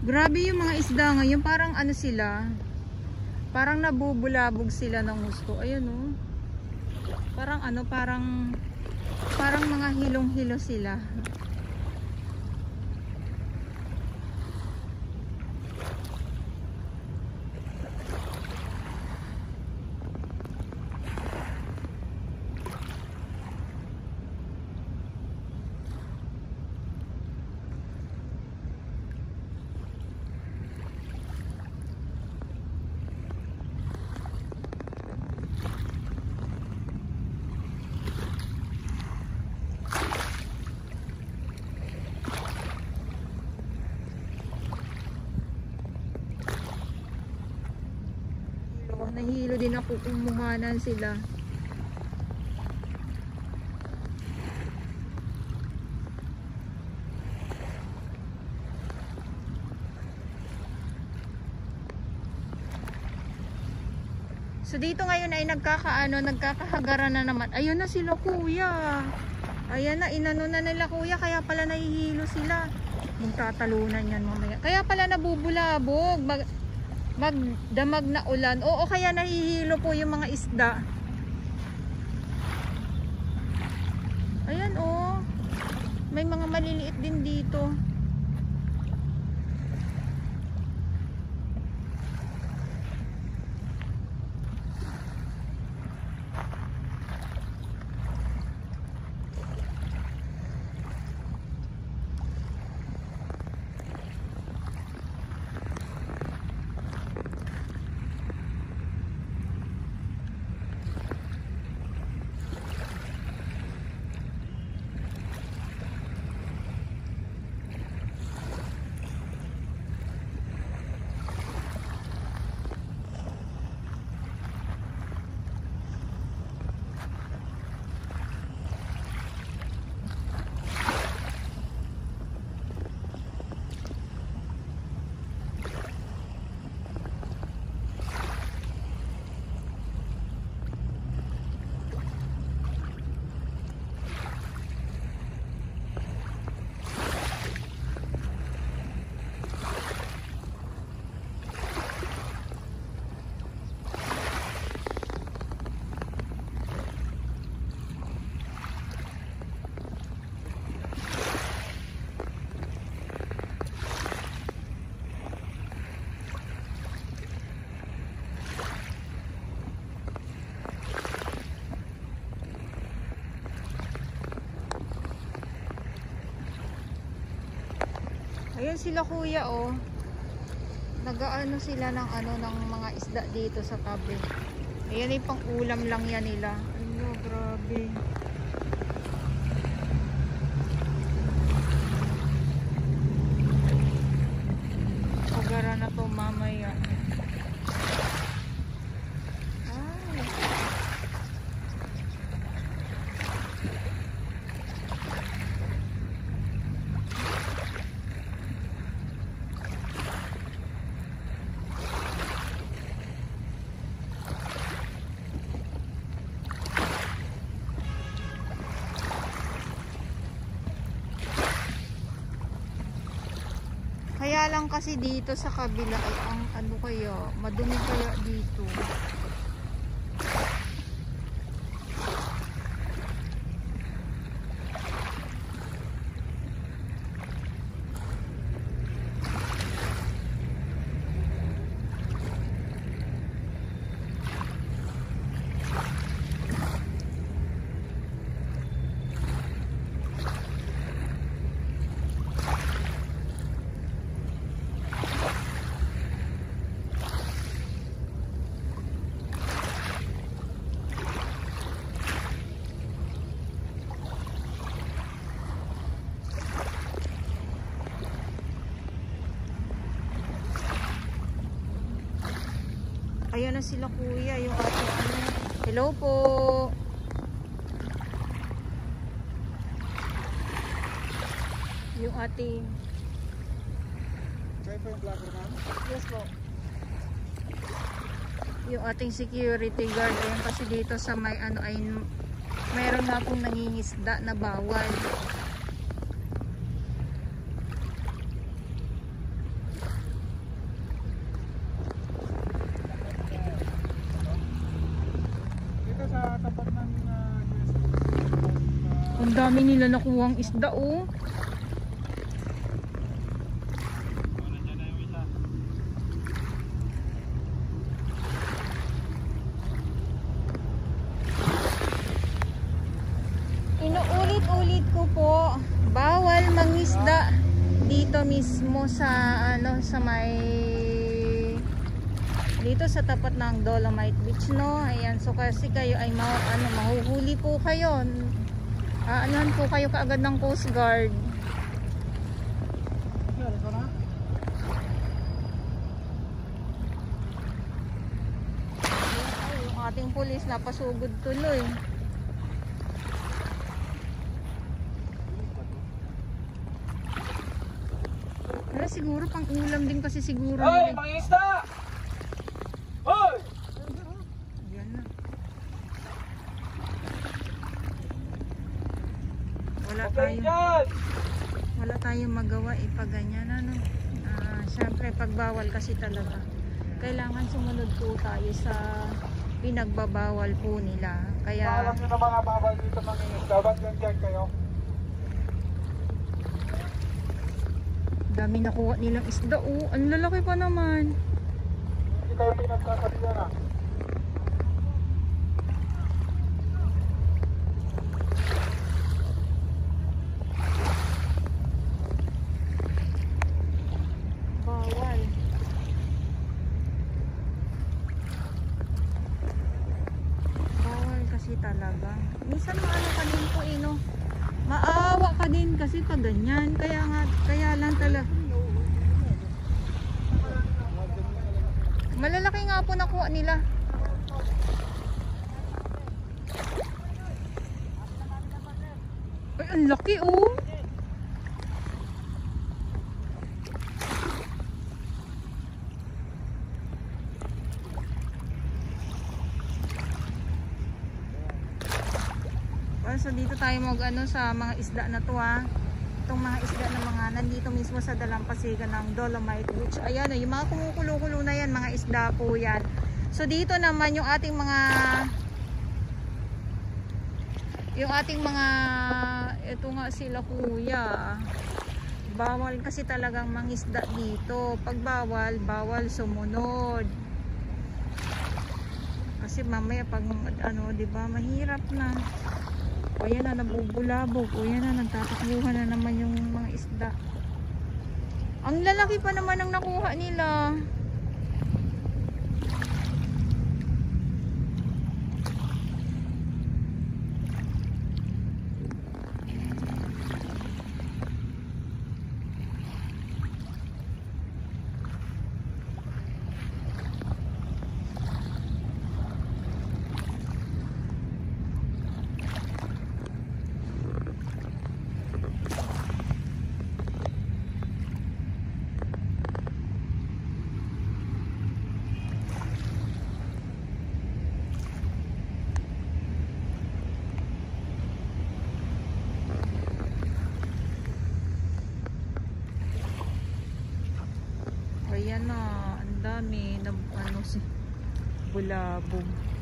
Grabe yung mga isda ngayon, parang ano sila, parang nabubulabog sila ng gusto. Ayun oh. Parang ano, parang mga hilong-hilo sila. Nahihilo din ako kung muhanan sila. So dito ngayon ay nagkakahagaran na naman. Ayun na sila kuya. Ayan na, inano na nila kuya, kaya pala nahihilo sila. Magtatalunan yan mamaya. Kaya pala nabubulabog. Magdamag na ulan. Oo, kaya nahihilo po yung mga isda. Ayan oh. May mga maliliit din dito. Ayan sila kuya oh. Nagaano sila ng ng mga isda dito sa tabi. Ayan ay pang ulam lang yan nila. Ano, grabe. Pagara na to mamaya. Kaya lang kasi dito sa kabila ay ang ano kaya, madumi kaya dito. Ayan na sila kuya, yung ating ano. Hello po. Yung ating Try po yung vlogger ma'am? yes po. Yung ating security guard. Ayan kasi dito sa may ano ay meron na pong nangingisda na bawal. dami nila nakuhang isda oh. Inuulit-ulit ko po, bawal mangisda dito mismo sa sa may dito sa tapat ng Dolomite Beach, no? Ayan, so kasi kayo ay mahuhuli po kayo. Anuhan po kayo kaagad ng Coast Guard. Yung ating pulis napasugod tuloy. Pero siguro pang ulam din kasi siguro. Hoy, mga isda! Hoy! Yan na. Wala tayong magawa pag ganyan syempre pagbawal kasi talaga kailangan sumunod po tayo sa pinagbabawal po nila. Kaya alam nyo na mga bawal dito mga isda, ba't ganyan kayo? dami nakuha nilang isda oh. Ang lalaki pa naman. Hindi kayo pinagkakalian ah. Bawal. Bawal kasi talaga. Minsan maano ka din po no. Maawa ka din kasi pag ganyan. Kaya lang talaga. Malalaki nga po nakuha nila. Ay, ang laki oh. So dito tayo sa mga isda na to itong mga isda na mga nandito mismo sa dalampasigan ng Dolomite Beach. Ayan yung mga kumukulo-kulo na yan, mga isda po yan. So dito naman yung ating mga ito nga sila kuya, bawal kasi talagang mangisda dito. Pag bawal sumunod kasi mamaya pag diba mahirap na. O yan na, nabubulabog. O yan na, nagtatakbuhan na naman yung mga isda. Ang lalaki pa naman ang nakuha nila. Ayan na, ang dami na bulabog.